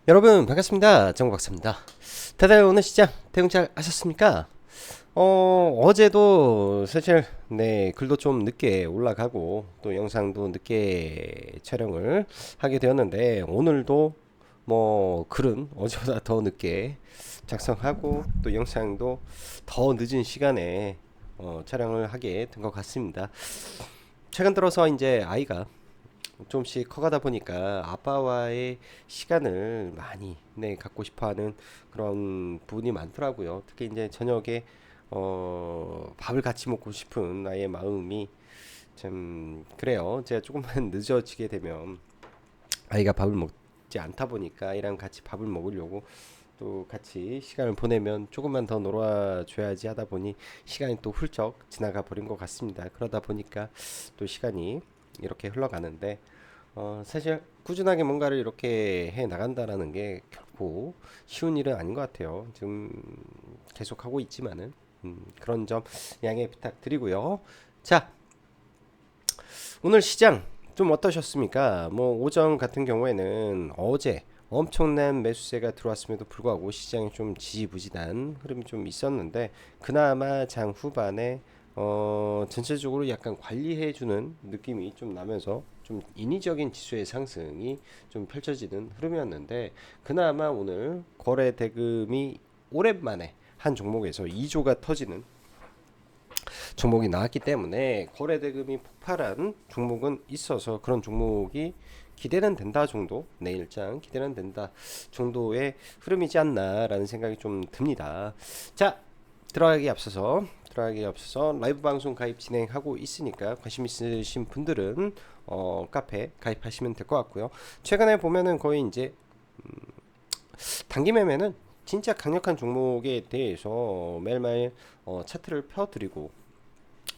여러분 반갑습니다. 정박사입니다. 다들 오늘 시장 대응 잘 하셨습니까? 어제도 사실 글도 좀 늦게 올라가고 또 영상도 늦게 촬영을 하게 되었는데 오늘도 뭐 글은 어제보다 더 늦게 작성하고 또 영상도 더 늦은 시간에 촬영을 하게 된 것 같습니다. 최근 들어서 이제 아이가 좀씩 커가다 보니까 아빠와의 시간을 많이 갖고 싶어하는 그런 부분이 많더라고요. 특히 이제 저녁에 밥을 같이 먹고 싶은 나의 마음이 참 그래요. 제가 조금만 늦어지게 되면 아이가 밥을 먹지 않다 보니까 아이랑 같이 밥을 먹으려고 또 같이 시간을 보내면 조금만 더 놀아줘야지 하다 보니 시간이 또 훌쩍 지나가 버린 것 같습니다. 그러다 보니까 또 시간이 이렇게 흘러가는데 사실 꾸준하게 뭔가를 이렇게 해 나간다라는 게 결코 쉬운 일은 아닌 것 같아요. 지금 계속 하고 있지만은 그런 점 양해 부탁드리고요. 자, 오늘 시장 좀 어떠셨습니까? 뭐 오전 같은 경우에는 어제 엄청난 매수세가 들어왔음에도 불구하고 시장이 좀 지지부진한 흐름이 좀 있었는데 그나마 장 후반에 전체적으로 약간 관리해주는 느낌이 좀 나면서 좀 인위적인 지수의 상승이 좀 펼쳐지는 흐름이었는데 그나마 오늘 거래 대금이 오랜만에 한 종목에서 2조가 터지는 종목이 나왔기 때문에 거래 대금이 폭발한 종목은 있어서 그런 종목이 기대는 된다 정도 내일장 기대는 된다 정도의 흐름이지 않나라는 생각이 좀 듭니다. 자, 들어가기 앞서서 라이브 방송 가입 진행하고 있으니까 관심 있으신 분들은 카페 가입하시면 될 것 같고요. 최근에 보면은 거의 이제 단기 매매는 진짜 강력한 종목에 대해서 매일매일 차트를 펴드리고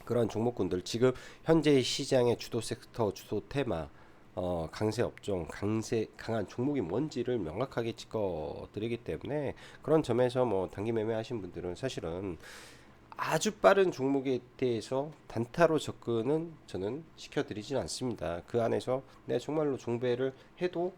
그런 종목군들 지금 현재 시장의 주도 섹터, 주도 테마, 강세 업종, 강한 종목이 뭔지를 명확하게 찍어드리기 때문에 그런 점에서 뭐 단기 매매하신 분들은 사실은 아주 빠른 종목에 대해서 단타로 접근은 저는 시켜드리진 않습니다. 그 안에서 내가 정말로 종배를 해도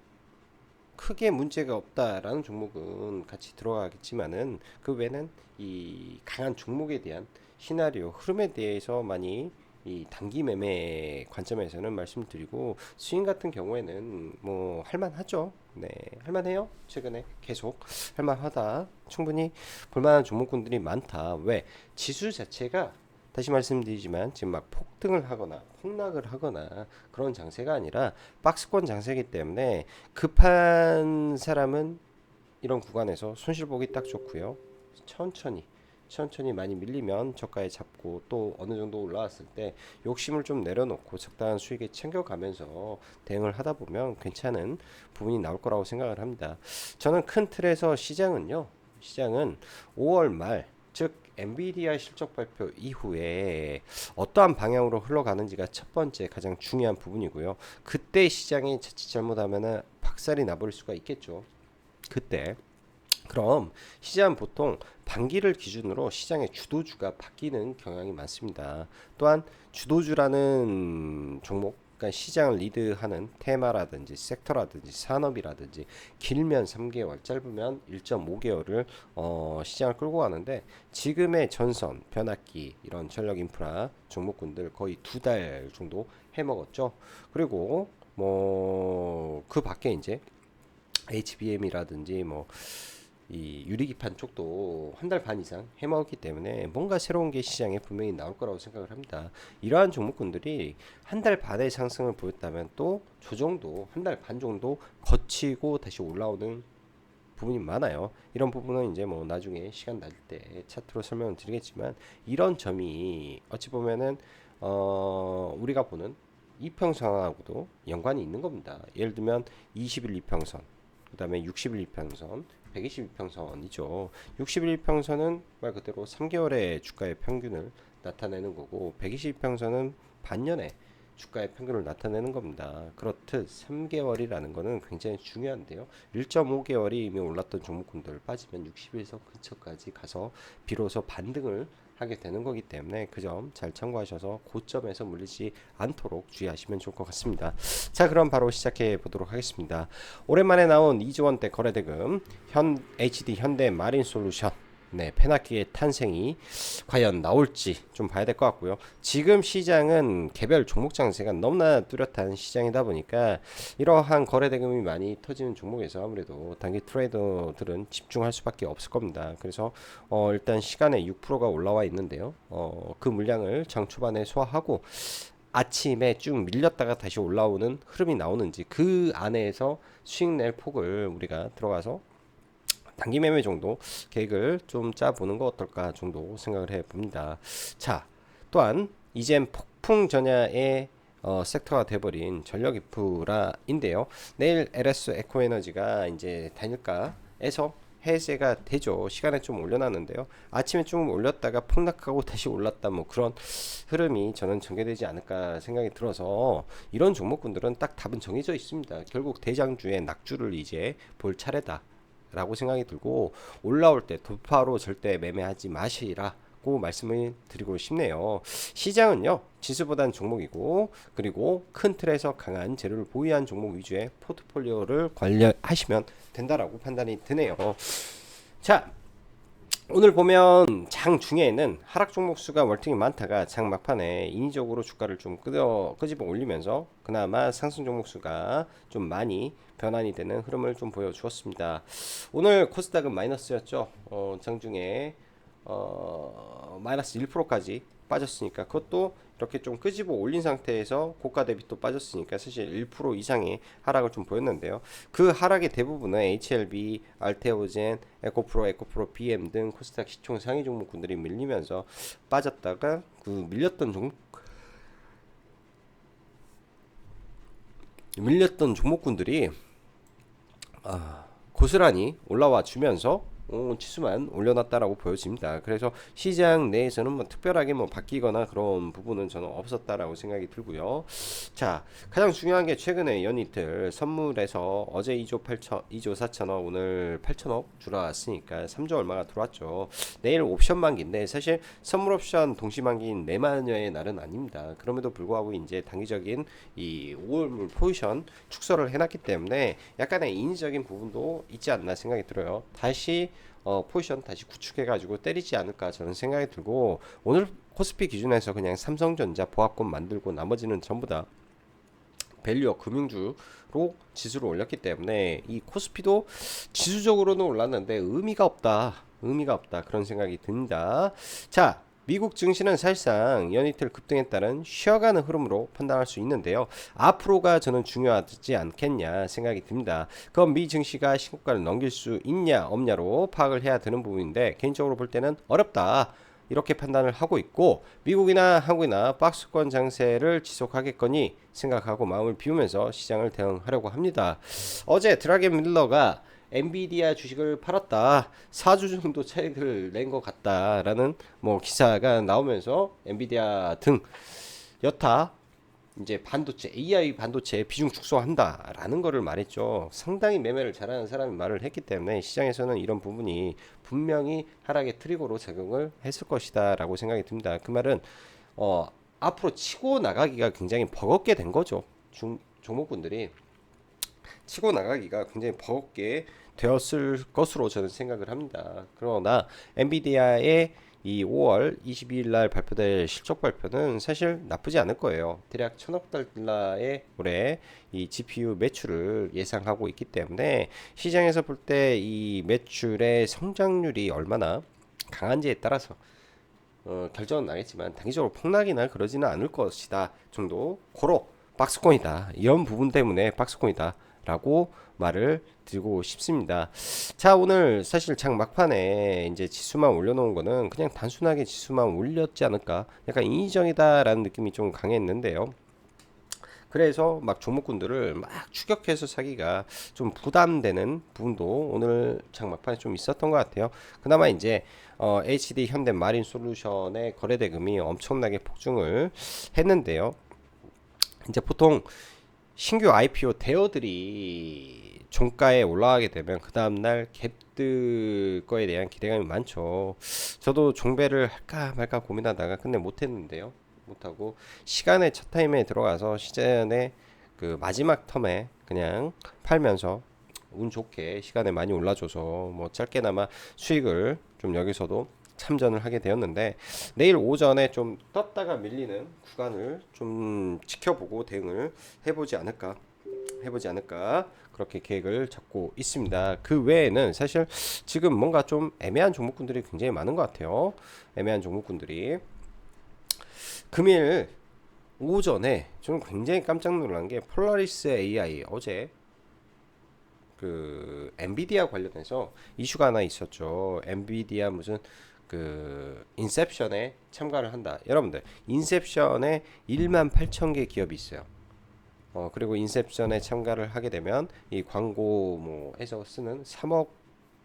크게 문제가 없다라는 종목은 같이 들어가겠지만은 그 외에는 이 강한 종목에 대한 시나리오 흐름에 대해서 많이 이 단기 매매 관점에서는 말씀드리고 스윙 같은 경우에는 뭐 할만하죠. 네, 할만해요. 최근에 계속 할만하다. 충분히 볼만한 종목군들이 많다. 왜? 지수 자체가 다시 말씀드리지만 지금 막 폭등을 하거나 폭락을 하거나 그런 장세가 아니라 박스권 장세이기 때문에 급한 사람은 이런 구간에서 손실 보기 딱 좋고요. 천천히 많이 밀리면 저가에 잡고 또 어느 정도 올라왔을 때 욕심을 좀 내려놓고 적당한 수익에 챙겨가면서 대응을 하다 보면 괜찮은 부분이 나올 거라고 생각을 합니다. 저는 큰 틀에서 시장은 5월 말 즉 엔비디아 실적 발표 이후에 어떠한 방향으로 흘러가는지가 첫 번째 가장 중요한 부분이고요. 그때 시장이 자칫 잘못하면 박살이 나버릴 수가 있겠죠. 그때 그럼 시장은 보통 반기를 기준으로 시장의 주도주가 바뀌는 경향이 많습니다. 또한 주도주라는 종목, 그러니까 시장을 리드하는 테마라든지 섹터라든지 산업이라든지 길면 3개월, 짧으면 1.5개월을 시장을 끌고 가는데 지금의 전선, 변압기 이런 전력 인프라 종목군들 거의 2달 정도 해먹었죠. 그리고 뭐 그 밖에 이제 HBM이라든지 뭐 이 유리기판 쪽도 한 달 반 이상 해먹었기 때문에 뭔가 새로운 게 시장에 분명히 나올 거라고 생각을 합니다. 이러한 종목군들이 한 달 반의 상승을 보였다면 또 조정도 한 달 반 정도 거치고 다시 올라오는 부분이 많아요. 이런 부분은 이제 뭐 나중에 시간 날 때 차트로 설명을 드리겠지만 이런 점이 어찌 보면은 우리가 보는 이평선하고도 연관이 있는 겁니다. 예를 들면 20일 이평선, 그다음에 60일 이평선, 120일 이평선이죠. 60일 이평선은 말 그대로 3개월의 주가의 평균을 나타내는 거고 120일 이평선은 반년의 주가의 평균을 나타내는 겁니다. 그렇듯 3개월이라는 거는 굉장히 중요한데요. 1.5개월이 이미 올랐던 종목군들 빠지면 60일선 근처까지 가서 비로소 반등을 하게 되는 거기 때문에 그 점 잘 참고하셔서 고점에서 물리지 않도록 주의하시면 좋을 것 같습니다. 자, 그럼 바로 시작해 보도록 하겠습니다. 오랜만에 나온 2조 원대 거래대금 HD 현대 마린솔루션, 네, 페나키의 탄생이 과연 나올지 좀 봐야 될 것 같고요. 지금 시장은 개별 종목 장세가 너무나 뚜렷한 시장이다 보니까 이러한 거래 대금이 많이 터지는 종목에서 아무래도 단기 트레이더들은 집중할 수밖에 없을 겁니다. 그래서 일단 시간에 6%가 올라와 있는데요. 그 물량을 장 초반에 소화하고 아침에 쭉 밀렸다가 다시 올라오는 흐름이 나오는지 그 안에서 수익 낼 폭을 우리가 들어가서 단기 매매 정도 계획을 좀 짜보는 거 어떨까 정도 생각을 해봅니다. 자, 또한 이젠 폭풍 전야의 섹터가 돼버린 전력 인프라인데요. 내일 LS 에코에너지가 이제 단일가에서 해제가 되죠. 시간에 좀 올려놨는데요. 아침에 좀 올렸다가 폭락하고 다시 올랐다, 뭐 그런 흐름이 저는 전개되지 않을까 생각이 들어서 이런 종목군들은 딱 답은 정해져 있습니다. 결국 대장주의 낙주를 이제 볼 차례다 라고 생각이 들고, 올라올 때 돌파로 절대 매매하지 마시라고 말씀을 드리고 싶네요. 시장은요, 지수보단 종목이고, 그리고 큰 틀에서 강한 재료를 보유한 종목 위주의 포트폴리오를 관리하시면 된다라고 판단이 드네요. 자, 오늘 보면 장 중에는 하락 종목 수가 월등히 많다가 장 막판에 인위적으로 주가를 좀 끄집어 올리면서 그나마 상승 종목 수가 좀 많이 변환이 되는 흐름을 좀 보여주었습니다. 오늘 코스닥은 마이너스였죠. 장중에 마이너스 1%까지 빠졌으니까, 그것도 이렇게 좀 끄집어 올린 상태에서 고가 대비 또 빠졌으니까 사실 1% 이상의 하락을 좀 보였는데요. 그 하락의 대부분은 HLB, 알테오젠, 에코프로, BM 등 코스닥 시총 상위 종목군들이 밀리면서 빠졌다가 그 밀렸던 종목군들이 고스란히 올라와 주면서 치수만 올려놨다라고 보여집니다. 그래서 시장 내에서는 뭐 특별하게 뭐 바뀌거나 그런 부분은 저는 없었다라고 생각이 들고요. 자, 가장 중요한 게 최근에 연이틀 선물에서 어제 2조 4천억, 오늘 8천억 들어왔으니까 3조 얼마가 들어왔죠. 내일 옵션 만기인데 사실 선물 옵션 동시 만기인 내만여의 날은 아닙니다. 그럼에도 불구하고 이제 단기적인 이 5월물 포지션 축소를 해놨기 때문에 약간의 인위적인 부분도 있지 않나 생각이 들어요. 다시 포지션 다시 구축해가지고 때리지 않을까 저는 생각이 들고, 오늘 코스피 기준에서 그냥 삼성전자 보합권 만들고 나머지는 전부 다 밸류업 금융주로 지수를 올렸기 때문에 이 코스피도 지수적으로는 올랐는데 의미가 없다 그런 생각이 듭니다. 자, 미국 증시는 사실상 연이틀 급등에 따른 쉬어가는 흐름으로 판단할 수 있는데요. 앞으로가 저는 중요하지 않겠냐 생각이 듭니다. 그럼 미 증시가 신고가를 넘길 수 있냐 없냐로 파악을 해야 되는 부분인데, 개인적으로 볼 때는 어렵다 이렇게 판단을 하고 있고, 미국이나 한국이나 박스권 장세를 지속하겠거니 생각하고 마음을 비우면서 시장을 대응하려고 합니다. 어제 드라겐 밀러가 엔비디아 주식을 팔았다, 4주 정도 차익을 낸 것 같다라는 뭐 기사가 나오면서 엔비디아 등 여타 이제 반도체, AI 반도체 비중 축소한다라는 거를 말했죠. 상당히 매매를 잘하는 사람이 말을 했기 때문에 시장에서는 이런 부분이 분명히 하락의 트리거로 작용을 했을 것이다라고 생각이 듭니다. 그 말은 앞으로 치고 나가기가 굉장히 버겁게 된 거죠. 종목군들이 치고 나가기가 굉장히 버겁게 되었을 것으로 저는 생각을 합니다. 그러나 엔비디아의 이 5월 22일 날 발표될 실적 발표는 사실 나쁘지 않을 거예요. 대략 1,000억 달러의 올해 이 GPU 매출을 예상하고 있기 때문에 시장에서 볼 때 이 매출의 성장률이 얼마나 강한지에 따라서 결정은 나겠지만 단기적으로 폭락이나 그러지는 않을 것이다 정도, 고로 박스권이다, 이런 부분 때문에 박스권이다 라고 말을 드리고 싶습니다. 자, 오늘 사실 장 막판에 이제 지수만 올려놓은 거는 그냥 단순하게 지수만 올렸지 않을까, 약간 인위적이다 라는 느낌이 좀 강했는데요. 그래서 막 종목군들을 막 추격해서 사기가 좀 부담되는 부분도 오늘 장 막판에 좀 있었던 것 같아요. 그나마 이제 HD 현대 마린 솔루션의 거래 대금이 엄청나게 폭증을 했는데요. 이제 보통 신규 IPO 대여들이 종가에 올라가게 되면 그 다음날 갭들 거에 대한 기대감이 많죠. 저도 종배를 할까 말까 고민하다가 근데 못했는데요. 못하고 시간의 첫 타임에 들어가서 시전에 그 마지막 텀에 그냥 팔면서 운 좋게 시간에 많이 올라줘서 뭐 짧게나마 수익을 좀 여기서도 참전을 하게 되었는데, 내일 오전에 좀 떴다가 밀리는 구간을 좀 지켜보고 대응을 해보지 않을까 그렇게 계획을 잡고 있습니다. 그 외에는 사실 지금 뭔가 좀 애매한 종목군들이 굉장히 많은 것 같아요. 애매한 종목군들이 금일 오전에 저는 굉장히 깜짝 놀란 게 폴라리스 AI 어제 그 엔비디아 관련해서 이슈가 하나 있었죠. 엔비디아 무슨 그 인셉션에 참가를 한다. 여러분들 인셉션에 1만 8천 개 기업이 있어요. 그리고 인셉션에 참가를 하게 되면 이 광고 뭐 해서 쓰는 3억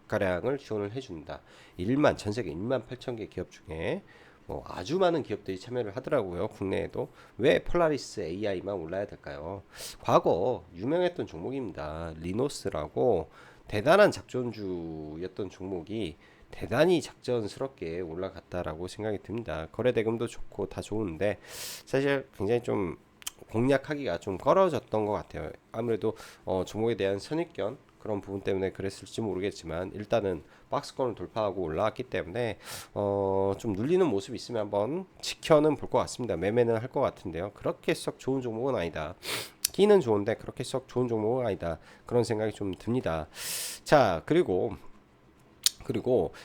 가량을 지원을 해준다. 1만 전 세계 1만 8천 개 기업 중에 뭐 아주 많은 기업들이 참여를 하더라고요. 국내에도. 왜 폴라리스 AI만 올라야 될까요? 과거 유명했던 종목입니다. 리노스라고 대단한 작전주였던 종목이 대단히 작전스럽게 올라갔다라고 생각이 듭니다. 거래대금도 좋고 다 좋은데 사실 굉장히 좀 공략하기가 좀 꺼려졌던 것 같아요. 아무래도 종목에 대한 선입견 그런 부분 때문에 그랬을지 모르겠지만 일단은 박스권을 돌파하고 올라왔기 때문에 좀 눌리는 모습이 있으면 한번 지켜는 볼 것 같습니다. 매매는 할 것 같은데요. 그렇게 썩 좋은 종목은 아니다. 끼는 좋은데 그렇게 썩 좋은 종목은 아니다. 그런 생각이 좀 듭니다. 자, 그리고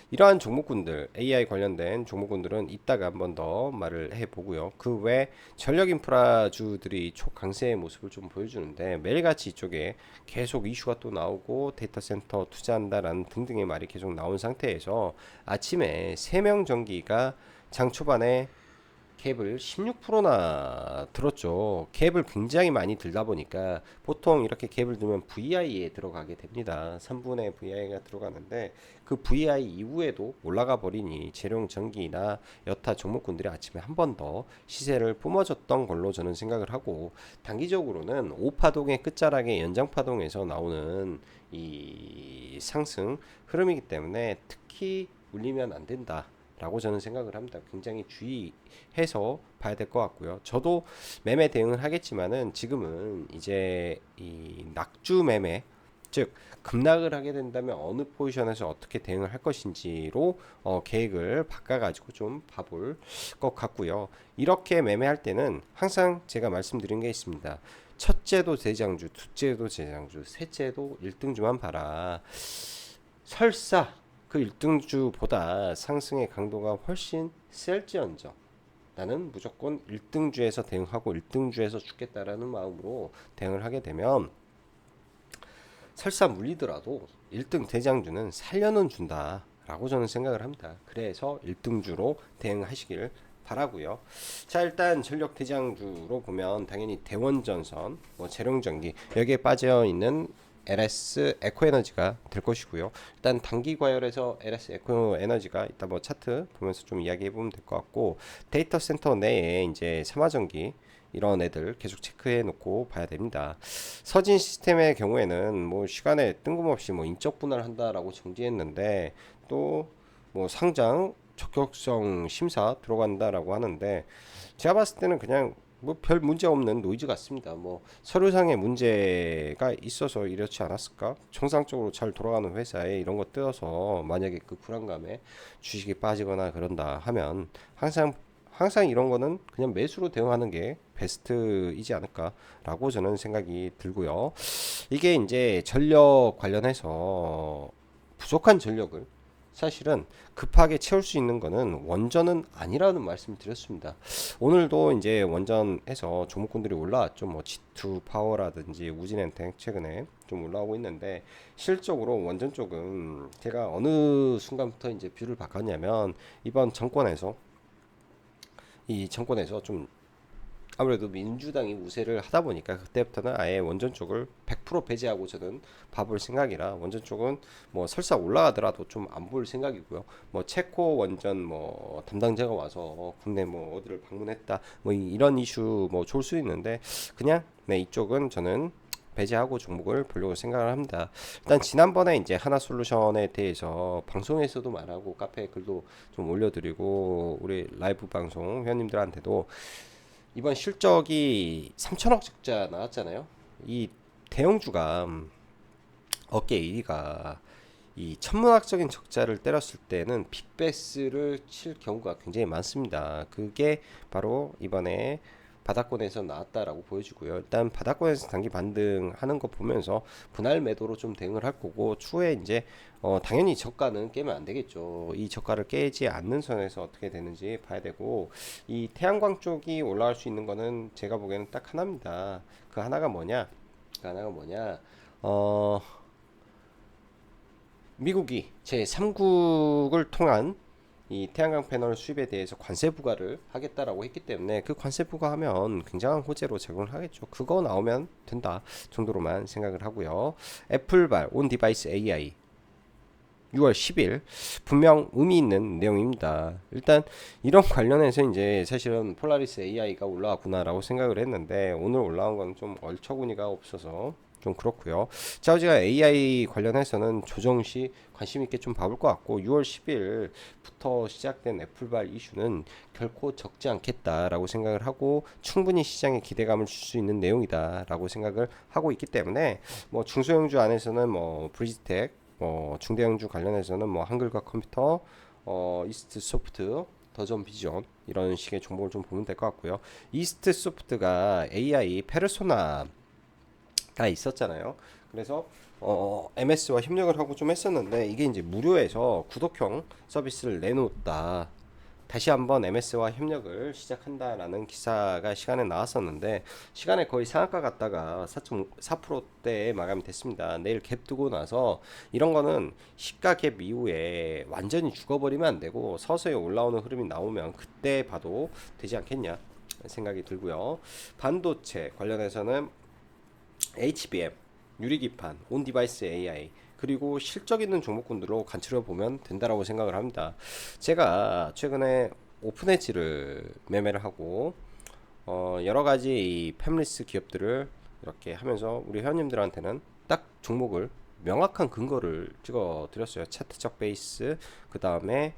이러한 종목군들 AI 관련된 종목군들은 이따가 한번 더 말을 해보고요. 그 외 전력 인프라주들이 초강세의 모습을 좀 보여주는데 매일같이 이쪽에 계속 이슈가 또 나오고 데이터 센터 투자한다라는 등등의 말이 계속 나온 상태에서 아침에 세명전기가 장 초반에 갭을 16%나 들었죠. 갭을 굉장히 많이 들다 보니까 보통 이렇게 갭을 들면 VI에 들어가게 됩니다. 3분의 VI가 들어가는데 그 VI 이후에도 올라가 버리니 재룡 전기나 여타 종목군들이 아침에 한 번 더 시세를 뿜어줬던 걸로 저는 생각을 하고, 단기적으로는 5파동의 끝자락의 연장파동에서 나오는 이 상승 흐름이기 때문에 특히 울리면 안 된다 라고 저는 생각을 합니다. 굉장히 주의해서 봐야 될 것 같고요. 저도 매매 대응을 하겠지만은 지금은 이제 이 낙주 매매, 즉 급락을 하게 된다면 어느 포지션에서 어떻게 대응을 할 것인지로 계획을 바꿔가지고 좀 봐볼 것 같고요. 이렇게 매매할 때는 항상 제가 말씀드린 게 있습니다. 첫째도 대장주, 둘째도 대장주, 셋째도 1등주만 봐라. 설사 그 1등주보다 상승의 강도가 훨씬 셀지언정 나는 무조건 1등주에서 대응하고 1등주에서 죽겠다라는 마음으로 대응을 하게 되면 설사 물리더라도 1등 대장주는 살려는 준다 라고 저는 생각을 합니다. 그래서 1등주로 대응하시길 바라고요. 자, 일단 전력 대장주로 보면 당연히 대원전선, 뭐 재룡전기 여기에 빠져 있는 LS 에코에너지가 될 것이고요. 일단 단기 과열에서 LS 에코에너지가 이따 뭐 차트 보면서 좀 이야기해 보면 될 것 같고, 데이터 센터 내에 이제 삼화전기 이런 애들 계속 체크해 놓고 봐야 됩니다. 서진 시스템의 경우에는 뭐 시간에 뜬금없이 뭐 인적 분할 한다라고 정지했는데 또 뭐 상장 적격성 심사 들어간다라고 하는데 제가 봤을 때는 그냥 뭐 별 문제 없는 노이즈 같습니다. 뭐 서류상의 문제가 있어서 이렇지 않았을까? 정상적으로 잘 돌아가는 회사에 이런 거 떼어서 만약에 그 불안감에 주식이 빠지거나 그런다 하면 항상 이런 거는 그냥 매수로 대응하는 게 베스트이지 않을까라고 저는 생각이 들고요. 이게 이제 전력 관련해서 부족한 전력을 사실은 급하게 채울 수 있는 거는 원전은 아니라는 말씀을 드렸습니다. 오늘도 이제 원전에서 종목군들이 올라왔죠. 뭐 G2 파워라든지 우진엔텍 최근에 좀 올라오고 있는데, 실적으로 원전 쪽은 제가 어느 순간부터 이제 뷰를 바꿨냐면 이번 정권에서 좀 아무래도 민주당이 우세를 하다 보니까 그때부터는 아예 원전 쪽을 100% 배제하고 저는 봐볼 생각이라, 원전 쪽은 뭐 설사 올라가더라도 좀 안 볼 생각이고요. 뭐 체코 원전 뭐 담당자가 와서 국내 뭐 어디를 방문했다 뭐 이런 이슈 뭐 좋을 수 있는데 그냥 네, 이쪽은 저는 배제하고 종목을 보려고 생각을 합니다. 일단 지난번에 이제 하나솔루션에 대해서 방송에서도 말하고 카페에 글도 좀 올려드리고 우리 라이브 방송 회원님들한테도 이번 실적이 3천억 적자 나왔잖아요. 이 대형주가 어깨 1위가 이 천문학적인 적자를 때렸을 때는 빅베스를 칠 경우가 굉장히 많습니다. 그게 바로 이번에 바닥권에서 나왔다라고 보여지고요. 일단 바닥권에서 단기 반등하는 거 보면서 분할 매도로 좀 대응을 할 거고 추후에 이제 당연히 저가는 깨면 안 되겠죠. 이 저가를 깨지 않는 선에서 어떻게 되는지 봐야 되고 이 태양광 쪽이 올라갈 수 있는 거는 제가 보기에는 딱 하나입니다. 그 하나가 뭐냐? 그 하나가 뭐냐? 어 미국이 제3국을 통한 이 태양광 패널 수입에 대해서 관세 부과를 하겠다라고 했기 때문에 그 관세 부과하면 굉장한 호재로 작용을 하겠죠. 그거 나오면 된다 정도로만 생각을 하고요. 애플발 온 디바이스 AI 6월 10일 분명 의미 있는 내용입니다. 일단 이런 관련해서 이제 사실은 폴라리스 AI가 올라왔구나라고 생각을 했는데 오늘 올라온 건 좀 얼처구니가 없어서 좀 그렇고요. 자우지가 AI 관련해서는 조정 시 관심 있게 좀 봐볼 것 같고 6월 10일부터 시작된 애플발 이슈는 결코 적지 않겠다라고 생각을 하고 충분히 시장에 기대감을 줄 수 있는 내용이다라고 생각을 하고 있기 때문에 뭐 중소형주 안에서는 뭐 브리즈텍 중대형주 관련해서는 뭐 한글과 컴퓨터, 이스트 소프트, 더전 비전 이런 식의 종목을 좀 보면 될 것 같고요. 이스트 소프트가 AI 페르소나가 있었잖아요. 그래서 MS와 협력을 하고 좀 했었는데 이게 이제 무료에서 구독형 서비스를 내놓았다. 다시 한번 MS와 협력을 시작한다라는 기사가 시간에 나왔었는데 시간에 거의 상한가 갔다가 4.4%대에 마감이 됐습니다. 내일 갭 두고 나서 이런 거는 시가 갭 이후에 완전히 죽어버리면 안 되고 서서히 올라오는 흐름이 나오면 그때 봐도 되지 않겠냐 생각이 들고요. 반도체 관련해서는 HBM, 유리기판, 온디바이스 AI 그리고 실적 있는 종목군들로 간추려 보면 된다라고 생각을 합니다. 제가 최근에 오픈헤지를 매매를 하고 여러 가지 이 팹리스 기업들을 이렇게 하면서 우리 회원님들한테는 딱 종목을 명확한 근거를 찍어 드렸어요. 차트적 베이스 그 다음에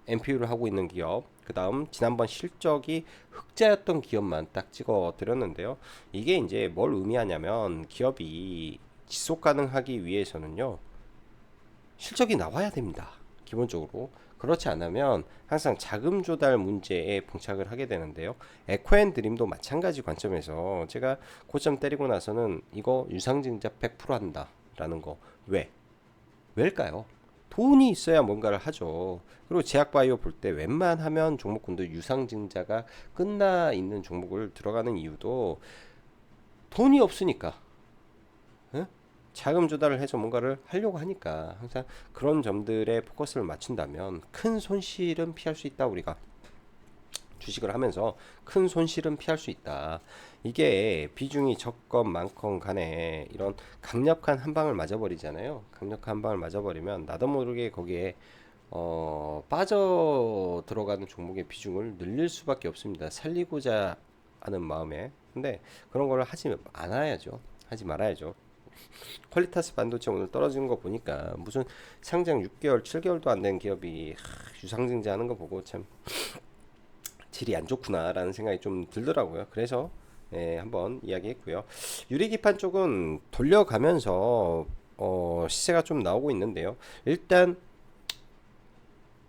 MPU를 하고 있는 기업 그 다음 지난번 실적이 흑자였던 기업만 딱 찍어 드렸는데요. 이게 이제 뭘 의미하냐면 기업이 지속 가능하기 위해서는요 실적이 나와야 됩니다. 기본적으로 그렇지 않으면 항상 자금 조달 문제에 봉착을 하게 되는데요. 에코앤드림도 마찬가지 관점에서 제가 고점 때리고 나서는 이거 유상증자 100% 한다 라는 거 왜일까요? 돈이 있어야 뭔가를 하죠. 그리고 제약바이오 볼 때 웬만하면 종목군도 유상증자가 끝나 있는 종목을 들어가는 이유도 돈이 없으니까 자금 조달을 해서 뭔가를 하려고 하니까 항상 그런 점들에 포커스를 맞춘다면 큰 손실은 피할 수 있다. 우리가 주식을 하면서 큰 손실은 피할 수 있다. 이게 비중이 적건 많건 간에 이런 강력한 한 방을 맞아버리잖아요. 강력한 한 방을 맞아버리면 나도 모르게 거기에 빠져 들어가는 종목의 비중을 늘릴 수밖에 없습니다. 살리고자 하는 마음에. 근데 그런 걸 하지 않아야죠. 하지 말아야죠. 퀄리타스 반도체 오늘 떨어지는 거 보니까 무슨 상장 6개월, 7개월도 안 된 기업이 유상증자하는 거 보고 참 질이 안 좋구나라는 생각이 좀 들더라고요. 그래서 한번 이야기했고요. 유리기판 쪽은 돌려가면서 시세가 좀 나오고 있는데요. 일단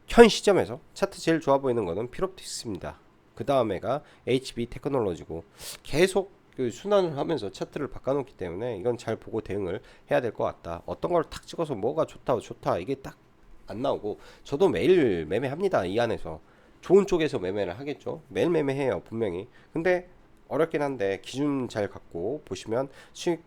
현 시점에서 차트 제일 좋아 보이는 거는 필옵틱스입니다. 그 다음에가 HB 테크놀로지고 계속 그 순환을 하면서 차트를 바꿔놓기 때문에 이건 잘 보고 대응을 해야 될 것 같다. 어떤 걸 탁 찍어서 뭐가 좋다 이게 딱 안 나오고 저도 매일 매매합니다. 이 안에서 좋은 쪽에서 매매를 하겠죠. 매일 매매해요 분명히. 근데 어렵긴 한데 기준 잘 갖고 보시면 수익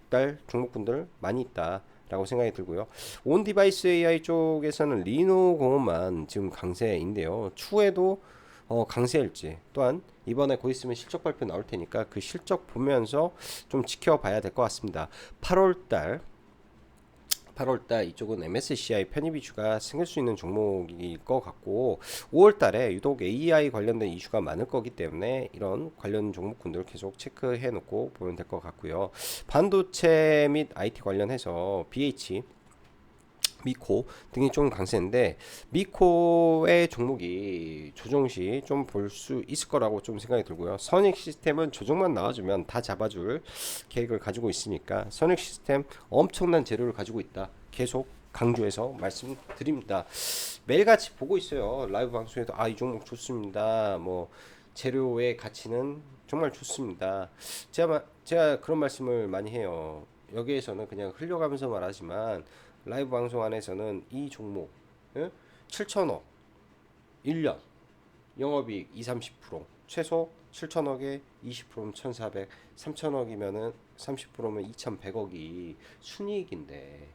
날 종목군들 많이 있다 라고 생각이 들고요. 온 디바이스 AI 쪽에서는 리노 공업만 지금 강세인데요. 추후에도 강세일지 또한 이번에 곧 있으면 실적 발표 나올 테니까 그 실적 보면서 좀 지켜봐야 될 것 같습니다. 8월달 8월달 이쪽은 MSCI 편입 이슈가 생길 수 있는 종목일 것 같고 5월달에 유독 AI 관련된 이슈가 많을 거기 때문에 이런 관련 종목군들 계속 체크해 놓고 보면 될 것 같고요. 반도체 및 IT 관련해서 BH 미코 등이 좀 강세인데 미코의 종목이 조정 시 좀 볼 수 있을 거라고 좀 생각이 들고요. 선익 시스템은 조정만 나와주면 다 잡아줄 계획을 가지고 있으니까 선익 시스템 엄청난 재료를 가지고 있다. 계속 강조해서 말씀드립니다. 매일같이 보고 있어요. 라이브 방송에도 이 종목 좋습니다. 뭐 재료의 가치는 정말 좋습니다. 제가 그런 말씀을 많이 해요. 여기에서는 그냥 흘려가면서 말하지만 라이브 방송 안에서는 이 종목 7천억 1년 영업이익 2, 30% 최소 7천억에 20%면 1,400 3천억이면은 30%면 2,100억이 순이익인데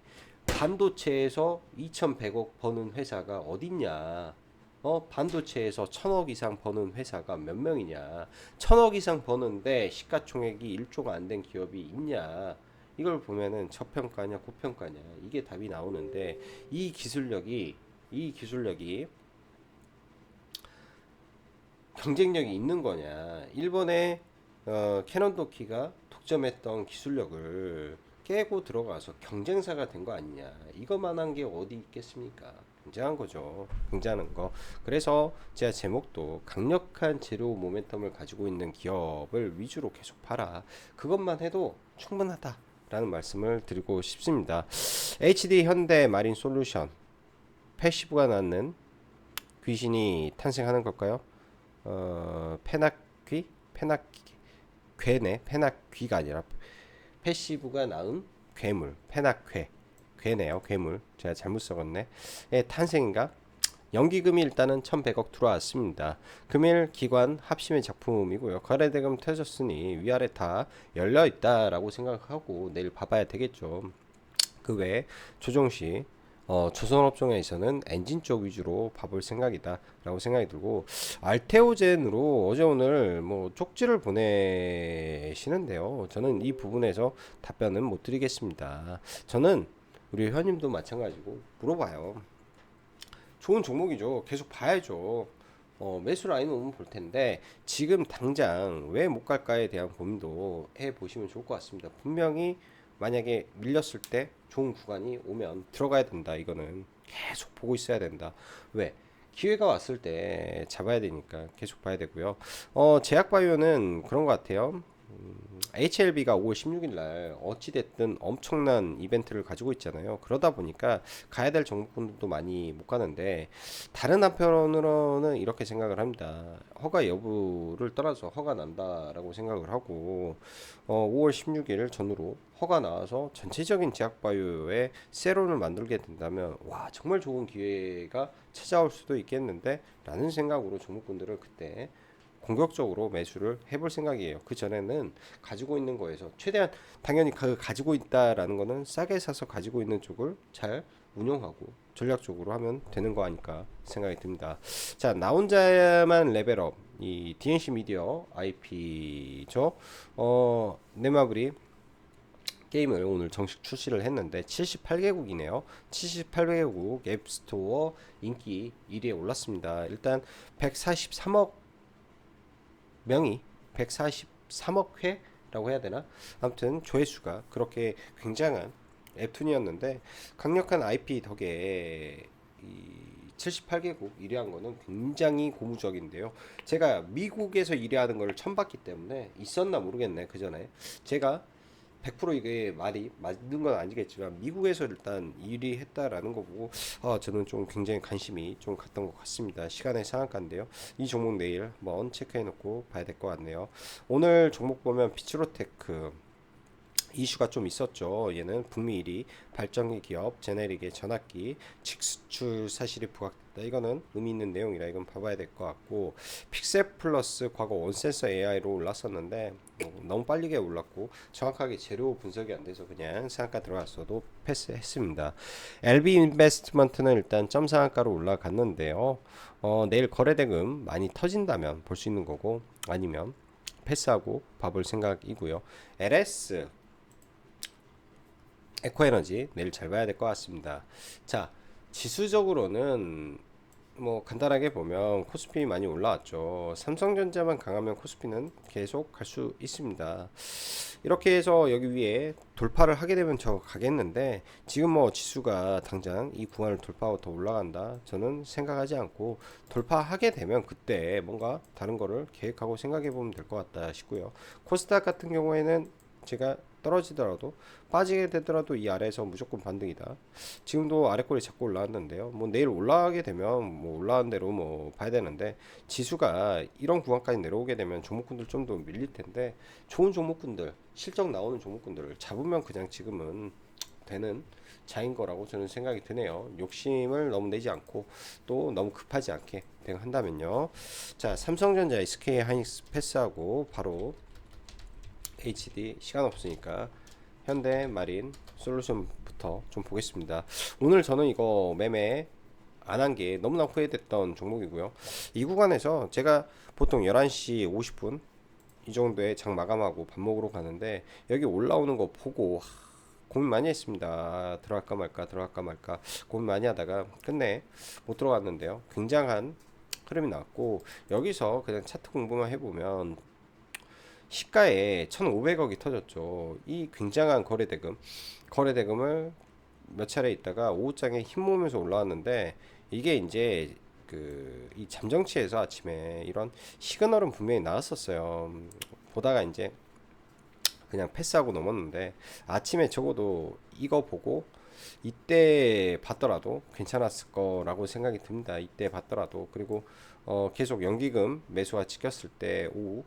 반도체에서 2,100억 버는 회사가 어딨냐. 반도체에서 1,000억 이상 버는 회사가 몇 명이냐. 1,000억 이상 버는데 시가총액이 1조가 안 된 기업이 있냐. 이걸 보면은 저평가냐 고평가냐 이게 답이 나오는데 이 기술력이 경쟁력이 있는 거냐. 일본의 캐논 도키가 독점했던 기술력을 깨고 들어가서 경쟁사가 된 거 아니냐. 이것만한 게 어디 있겠습니까? 굉장한 거죠. 굉장한 거. 그래서 제가 제목도 강력한 재료 모멘텀을 가지고 있는 기업을 위주로 계속 팔아. 그것만 해도 충분하다. 라는 말씀을 드리고 싶습니다. HD 현대 마린 솔루션 패시브가 낳는 귀신이 탄생하는 걸까요? 페낙귀가 아니라 패시브가 낳은 괴물, 괴네요, 괴물. 제가 잘못 적었네. 탄생인가? 연기금이 일단은 1,100억 들어왔습니다. 금일 기관 합심의 작품이고요. 거래대금 터졌으니 위아래 다 열려있다라고 생각하고 내일 봐봐야 되겠죠. 그 외에 조정시 조선업종에서는 엔진 쪽 위주로 봐볼 생각이다 라고 생각이 들고 알테오젠으로 어제 오늘 뭐 쪽지를 보내시는데요. 저는 이 부분에서 답변은 못 드리겠습니다. 저는 우리 회원님도 마찬가지고 물어봐요. 좋은 종목이죠. 계속 봐야죠. 매수 라인은 오면 볼 텐데 지금 당장 왜 못 갈까에 대한 고민도 해 보시면 좋을 것 같습니다. 분명히 만약에 밀렸을 때 좋은 구간이 오면 들어가야 된다. 이거는 계속 보고 있어야 된다. 왜? 기회가 왔을 때 잡아야 되니까 계속 봐야 되고요. 제약바이오는 그런 것 같아요. HLB가 5월 16일 날 어찌됐든 엄청난 이벤트를 가지고 있잖아요. 그러다 보니까 가야 될 종목군들도 많이 못 가는데 다른 한편으로는 이렇게 생각을 합니다. 허가 여부를 떠나서 허가 난다라고 생각을 하고 5월 16일 전후로 허가 나와서 전체적인 제약바이오의 세론을 만들게 된다면 와 정말 좋은 기회가 찾아올 수도 있겠는데 라는 생각으로 종목군들을 그때 공격적으로 매수를 해볼 생각이에요. 그 전에는 가지고 있는 거에서 최대한 당연히 그 가지고 있다라는 거는 싸게 사서 가지고 있는 쪽을 잘 운영하고 전략적으로 하면 되는 거 아닐까 생각이 듭니다. 자, 나 혼자만 레벨업 이 DNC 미디어 IP죠. 네마블이 게임을 오늘 정식 출시를 했는데 78개국이네요. 78개국 앱스토어 인기 1위에 올랐습니다. 일단 143억 명이 143억 회라고 해야 되나? 아무튼 조회수가 그렇게 굉장한 웹툰이었는데 강력한 IP 덕에 이 78개국 1위한 거는 굉장히 고무적인데요. 제가 미국에서 1위하는 걸 처음 봤기 때문에 있었나 모르겠네. 그 전에 제가 100% 이게 말이 맞는 건 아니겠지만 미국에서 일단 1위 했다라는 거 보고 저는 좀 굉장히 관심이 좀 갔던 것 같습니다. 시간의 상한가인데요. 이 종목 내일 한번 체크해 놓고 봐야 될 것 같네요. 오늘 종목 보면 피츠로테크 이슈가 좀 있었죠. 얘는 북미 1위 발전기 기업 제네릭의 전압기 직수출 사실이 부각됐다. 이거는 의미 있는 내용이라 이건 봐봐야 될 것 같고 픽셀 플러스 과거 원센서 AI로 올랐었는데 너무 빨리게 올랐고 정확하게 재료 분석이 안 돼서 그냥 상한가 들어갔어도 패스했습니다. LB 인베스트먼트는 일단 점 상한가로 올라갔는데요. 내일 거래대금 많이 터진다면 볼 수 있는 거고 아니면 패스하고 봐볼 생각이고요. LS 에코에너지 내일 잘 봐야 될 것 같습니다. 자, 지수적으로는 뭐 간단하게 보면 코스피 많이 올라왔죠. 삼성전자만 강하면 코스피는 계속 갈 수 있습니다. 이렇게 해서 여기 위에 돌파를 하게 되면 저 가겠는데, 지금 뭐 지수가 당장 이 구간을 돌파하고 더 올라간다 저는 생각하지 않고, 돌파하게 되면 그때 뭔가 다른 거를 계획하고 생각해 보면 될 것 같다 싶고요. 코스닥 같은 경우에는 제가 떨어지더라도, 빠지게 되더라도 이 아래에서 무조건 반등이다. 지금도 아래꼬리 잡고 올라왔는데요. 뭐 내일 올라가게 되면 뭐 올라간 대로 뭐 봐야 되는데, 지수가 이런 구간까지 내려오게 되면 종목군들 좀 더 밀릴 텐데, 좋은 종목군들, 실적 나오는 종목군들을 잡으면 그냥 지금은 되는 자인 거라고 저는 생각이 드네요. 욕심을 너무 내지 않고 또 너무 급하지 않게 대응한다면요. 자, 삼성전자, SK 하이닉스 패스하고 바로 HD, 시간 없으니까 현대 마린 솔루션부터 좀 보겠습니다. 오늘 저는 이거 매매 안 한 게 너무나 후회됐던 종목이고요. 이 구간에서 제가 보통 11시 50분 이 정도에 장 마감하고 밥 먹으러 가는데, 여기 올라오는 거 보고 고민 많이 했습니다. 들어갈까 말까 들어갈까 말까 고민 많이 하다가 끝내 못 들어갔는데요. 굉장한 흐름이 나왔고, 여기서 그냥 차트 공부만 해보면 시가에 1,500억이 터졌죠. 이 굉장한 거래대금을 몇 차례 있다가 오후장에 힘 모으면서 올라왔는데, 이게 이제 이 잠정치에서 아침에 이런 시그널은 분명히 나왔었어요. 보다가 이제 그냥 패스하고 넘었는데, 아침에 적어도 이거 보고 이때 봤더라도 괜찮았을 거라고 생각이 듭니다. 이때 봤더라도. 그리고 계속 연기금 매수가 찍혔을 때 오후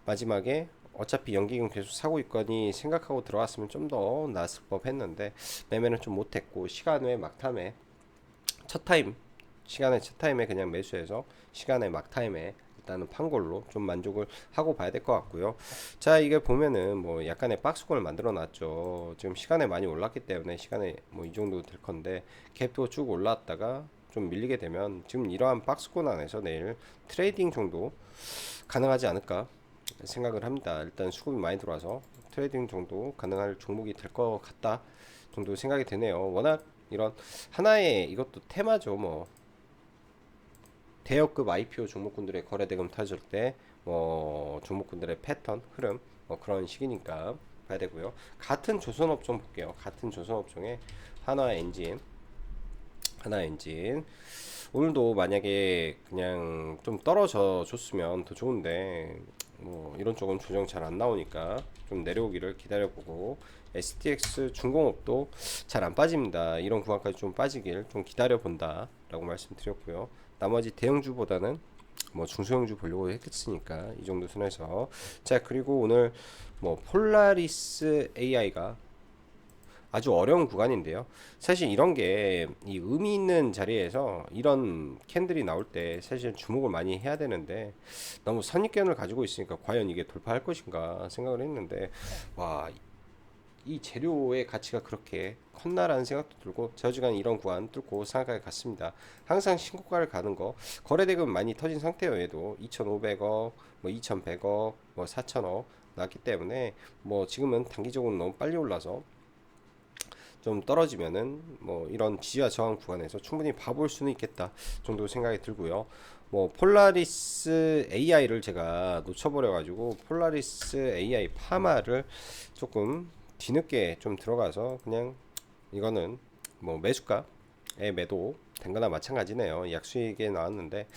마지막에 어차피 연기금 계속 사고 있거니 생각하고 들어갔으면 좀 더 나았을 법 했는데, 매매는 좀 못했고, 시간 외 막타임에 첫 타임 시간의 첫 타임에 그냥 매수해서 시간의 막타임에 일단은 판 걸로 좀 만족을 하고 봐야 될 것 같고요. 자, 이게 보면은 뭐 약간의 박스권을 만들어 놨죠. 지금 시간에 많이 올랐기 때문에 시간에 뭐 이 정도 될 건데, 갭도 쭉 올라왔다가 좀 밀리게 되면 지금 이러한 박스권 안에서 내일 트레이딩 정도 가능하지 않을까 생각을 합니다. 일단 수급이 많이 들어와서 트레이딩 정도 가능할 종목이 될 것 같다 정도 생각이 드네요. 워낙 이런 하나의 이것도 테마죠. 뭐 대여급 IPO 종목군들의 거래대금 터질 때 뭐 종목군들의 패턴 흐름 뭐 그런 식이니까 봐야 되고요. 같은 조선업종 볼게요. 같은 조선업종의 하나엔진 오늘도 만약에 그냥 좀 떨어져 줬으면 더 좋은데, 뭐 이런 쪽은 조정 잘 안 나오니까 좀 내려오기를 기다려보고, STX 중공업도 잘 안 빠집니다. 이런 구간까지 좀 빠지길 좀 기다려 본다 라고 말씀드렸고요. 나머지 대형주보다는 뭐 중소형주 보려고 했으니까 이 정도 선에서. 자, 그리고 오늘 뭐 폴라리스 AI가 아주 어려운 구간인데요. 사실 이런 게 이 의미 있는 자리에서 이런 캔들이 나올 때 사실 주목을 많이 해야 되는데, 너무 선입견을 가지고 있으니까 과연 이게 돌파할 것인가 생각을 했는데, 와, 이 재료의 가치가 그렇게 컸나라는 생각도 들고, 저지간 이런 구간 뚫고 상하게 갔습니다. 항상 신고가를 가는 거, 거래대금 많이 터진 상태여도 2,500억, 뭐 2,100억, 뭐 4,000억 났기 때문에, 뭐 지금은 단기적으로 너무 빨리 올라서 좀 떨어지면은 뭐 이런 지지와 저항 구간에서 충분히 봐볼 수는 있겠다 정도 생각이 들고요. 뭐 폴라리스 AI를 제가 놓쳐버려 가지고, 폴라리스 AI 파마를 조금 뒤늦게 좀 들어가서 그냥 이거는 뭐 매수가에 매도 된 거나 마찬가지네요. 약수익에 나왔는데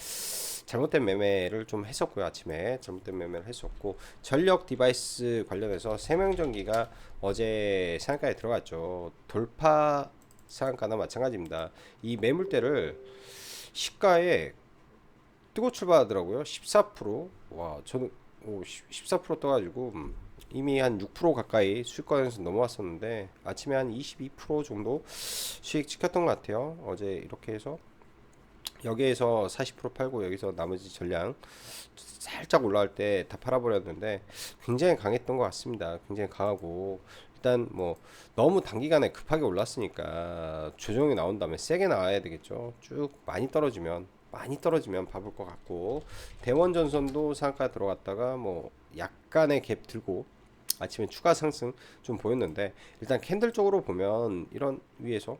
잘못된 매매를 좀 했었고요. 아침에 잘못된 매매를 했었고, 전력 디바이스 관련해서 세명전기가 어제 상한가에 들어갔죠. 돌파 상한가나 마찬가지입니다. 이 매물대를 시가에 뜨고 출발하더라고요. 14%. 와, 저는 14% 떠가지고 이미 한 6% 가까이 수익권에서 넘어왔었는데, 아침에 한 22% 정도 수익 찍혔던 것 같아요. 어제 이렇게 해서 여기에서 40% 팔고 여기서 나머지 전량 살짝 올라갈 때 다 팔아버렸는데, 굉장히 강했던 것 같습니다. 굉장히 강하고, 일단 뭐 너무 단기간에 급하게 올랐으니까 조정이 나온 다음에 세게 나와야 되겠죠. 쭉 많이 떨어지면 봐볼 것 같고, 대원전선도 상가 들어갔다가 뭐 약간의 갭 들고 아침에 추가 상승 좀 보였는데 일단 캔들 쪽으로 보면 이런 위에서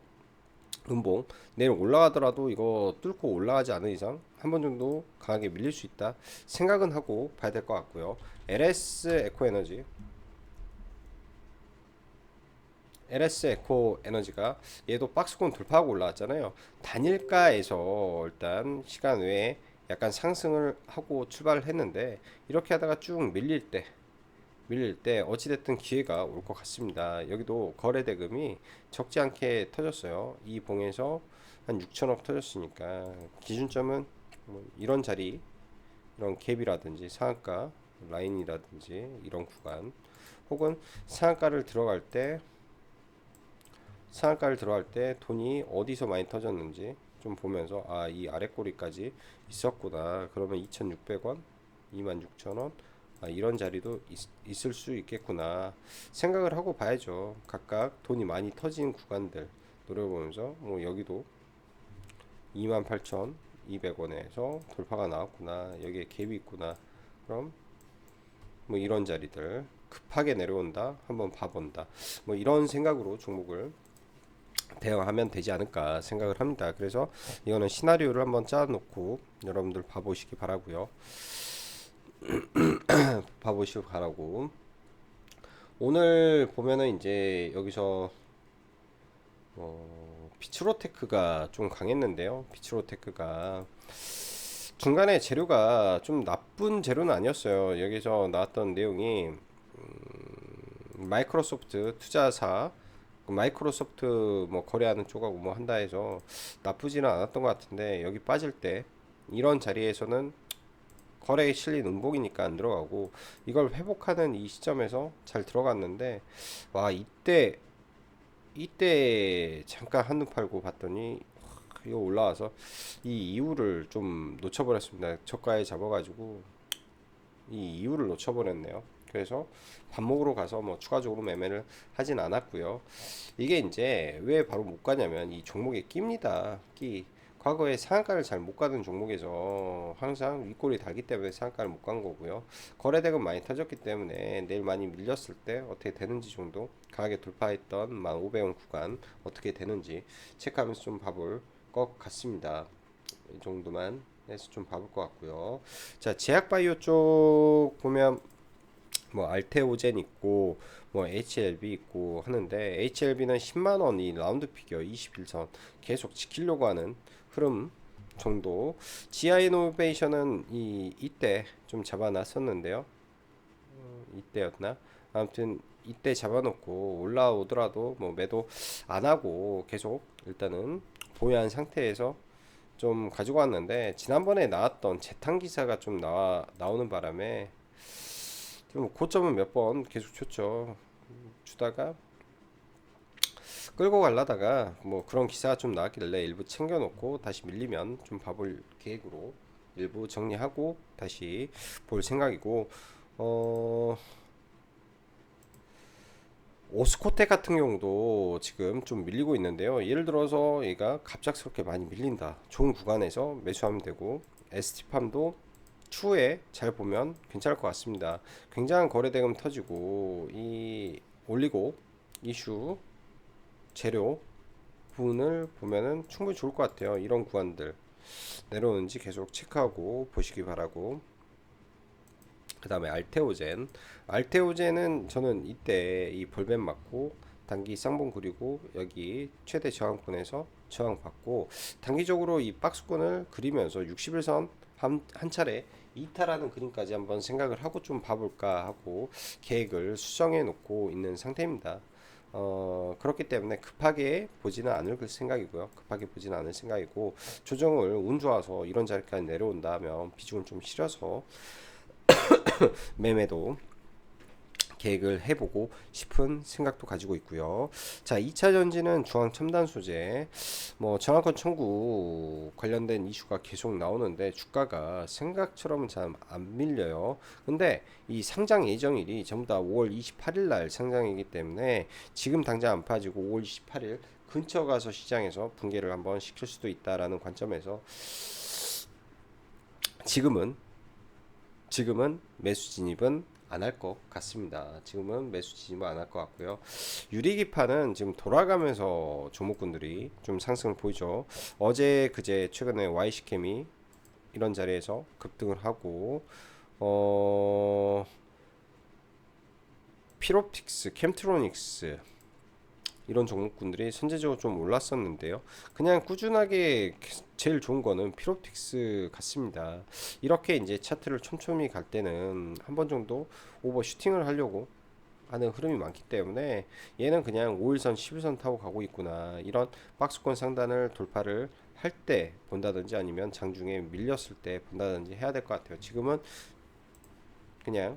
음봉 내일 올라가더라도 이거 뚫고 올라가지 않은 이상 한 번 정도 강하게 밀릴 수 있다 생각은 하고 봐야 될 것 같고요. LS 에코 에너지가 얘도 박스권 돌파하고 올라왔잖아요. 단일가에서 일단 시간 외에 약간 상승을 하고 출발을 했는데 이렇게 하다가 쭉 밀릴 때 어찌됐든 기회가 올 것 같습니다. 여기도 거래 대금이 적지 않게 터졌어요. 이 봉에서 한 6천억 터졌으니까 기준점은 뭐 이런 자리, 이런 갭이라든지 상한가 라인이라든지 이런 구간, 혹은 상한가를 들어갈 때 돈이 어디서 많이 터졌는지 좀 보면서 이 아래 꼬리까지 있었구나. 그러면 2,600원, 26,000원, 이런 자리도 있을 수 있겠구나 생각을 하고 봐야죠. 각각 돈이 많이 터진 구간들 노려보면서 뭐 여기도 28,200원에서 돌파가 나왔구나. 여기에 갭이 있구나. 그럼 뭐 이런 자리들 급하게 내려온다 한번 봐본다. 뭐 이런 생각으로 종목을 대응하면 되지 않을까 생각을 합니다. 그래서 이거는 시나리오를 한번 짜놓고 여러분들 봐보시기 바라고요. 봐보시기 바라고. 오늘 보면은 이제 여기서 비츠로테크가 좀 강했는데요. 비츠로테크가 중간에 재료가 좀 나쁜 재료는 아니었어요. 여기서 나왔던 내용이 마이크로소프트 투자사, 마이크로소프트 뭐 거래하는 쪽하고 뭐 한다 해서 나쁘지는 않았던 것 같은데 여기 빠질 때 이런 자리에서는 거래에 실린 음봉이니까 안 들어가고 이걸 회복하는 이 시점에서 잘 들어갔는데 와 이때 잠깐 한눈 팔고 봤더니 이거 올라와서 이 이유를 좀 놓쳐버렸습니다. 저가에 잡아가지고 이 이유를 놓쳐버렸네요. 그래서 밥 먹으러 가서 뭐 추가적으로 매매를 하진 않았고요. 이게 이제 왜 바로 못 가냐면 이 종목에 낍니다. 과거에 상한가를 잘 못 가던 종목에서 항상 윗골이 달기 때문에 상한가를 못 간 거고요. 거래대금 많이 터졌기 때문에 내일 많이 밀렸을 때 어떻게 되는지 정도, 강하게 돌파했던 1500원 구간 어떻게 되는지 체크하면서 좀 봐볼 것 같습니다. 이 정도만 해서 좀 봐볼 것 같고요. 자, 제약바이오 쪽 보면 뭐 알테오젠 있고 뭐 HLB 있고 하는데 HLB는 10만 원이 라운드 피겨 21선 계속 지키려고 하는 흐름 정도. 지아이노베이션은 이때 좀 잡아놨었는데요. 이때였나? 아무튼 이때 잡아놓고 올라오더라도 뭐 매도 안 하고 계속 일단은 보유한 상태에서 좀 가지고 왔는데 지난번에 나왔던 재탕 기사가 좀 나오는 바람에 좀 고점은 몇 번 계속 줬죠. 주다가 끌고 갈라다가 뭐 그런 기사가 좀 나왔길래 일부 챙겨놓고 다시 밀리면 좀 봐볼 계획으로 일부 정리하고 다시 볼 생각이고. 오스코텍 같은 경우도 지금 좀 밀리고 있는데요. 예를 들어서 얘가 갑작스럽게 많이 밀린다. 좋은 구간에서 매수하면 되고, ST팜도 추후에 잘 보면 괜찮을 것 같습니다. 굉장한 거래 대금 터지고 이 올리고 이슈 재료 부분을 보면은 충분히 좋을 것 같아요. 이런 구간들 내려오는지 계속 체크하고 보시기 바라고. 그 다음에 알테오젠은 저는 이때 이 볼벤 맞고 단기 쌍봉 그리고 여기 최대 저항권에서 저항받고 단기적으로 이 박스권을 그리면서 60일선 한 차례 이탈하는 그림까지 한번 생각을 하고 좀 봐볼까 하고 계획을 수정해 놓고 있는 상태입니다. 그렇기 때문에 급하게 보지는 않을 생각이고요. 급하게 보지는 않을 생각이고, 조정을 운 좋아서 이런 자리까지 내려온다면 비중을 좀 실어서 매매도 계획을 해보고 싶은 생각도 가지고 있고요. 자, 2차 전지는 중앙 첨단 소재, 뭐 저항권 청구 관련된 이슈가 계속 나오는데 주가가 생각처럼은 잘 안 밀려요. 근데 이 상장 예정일이 전부 다 5월 28일 날 상장이기 때문에 지금 당장 안 빠지고 5월 28일 근처 가서 시장에서 붕괴를 한번 시킬 수도 있다라는 관점에서 지금은 매수 진입은 안 할 것 같습니다. 지금은 매수 지지도 안 할 것 같고요. 유리기판은 지금 돌아가면서 종목군들이 좀 상승을 보이죠. 어제 그제 최근에 YC캠이 이런 자리에서 급등을 하고 피롭틱스, 캠트로닉스 이런 종목군들이 선제적으로 좀 올랐었는데요. 그냥 꾸준하게 제일 좋은 거는 피롭틱스 같습니다. 이렇게 이제 차트를 촘촘히 갈 때는 한 번 정도 오버슈팅을 하려고 하는 흐름이 많기 때문에 얘는 그냥 5일선, 11선 타고 가고 있구나. 이런 박스권 상단을 돌파를 할 때 본다든지 아니면 장중에 밀렸을 때 본다든지 해야 될 것 같아요. 지금은 그냥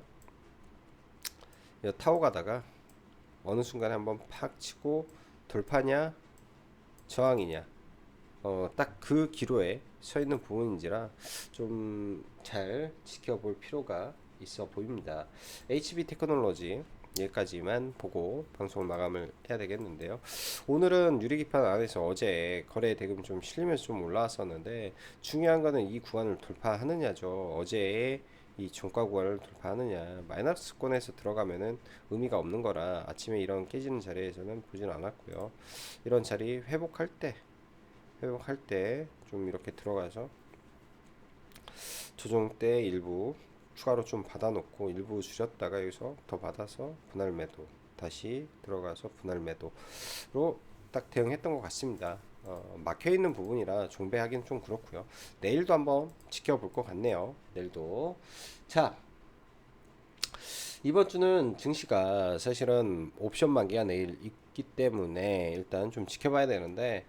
타고 가다가 어느 순간에 한번 팍 치고 돌파냐 저항이냐 딱 그 기로에 서 있는 부분인지라 좀 잘 지켜볼 필요가 있어 보입니다. HB 테크놀로지 여기까지만 보고 방송을 마감을 해야 되겠는데요. 오늘은 유리기판 안에서 어제 거래 대금 좀 실리면서 좀 올라왔었는데 중요한 거는 이 구간을 돌파하느냐죠. 어제의 이 종가 구간을 돌파하느냐. 마이너스권에서 들어가면은 의미가 없는 거라 아침에 이런 깨지는 자리에서는 보지는 않았고요. 이런 자리 회복할 때 좀 이렇게 들어가서 조정 때 일부 추가로 좀 받아놓고 일부 줄였다가 여기서 더 받아서 분할 매도 다시 들어가서 분할 매도로 딱 대응했던 것 같습니다. 막혀 있는 부분이라 종배하기는 좀 그렇고요. 내일도 한번 지켜볼 것 같네요. 내일도. 자, 이번 주는 증시가 사실은 옵션 만기가 내일 있기 때문에 일단 좀 지켜봐야 되는데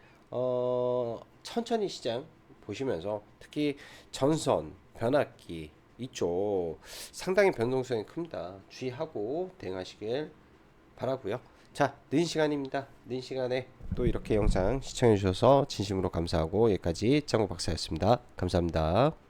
천천히 시장 보시면서 특히 전선 변압기 이쪽 상당히 변동성이 큽니다. 주의하고 대응하시길 바라고요. 자, 늦은 시간입니다. 늦은 시간에 또 이렇게 영상 시청해 주셔서 진심으로 감사하고 여기까지 짱구 박사였습니다. 감사합니다.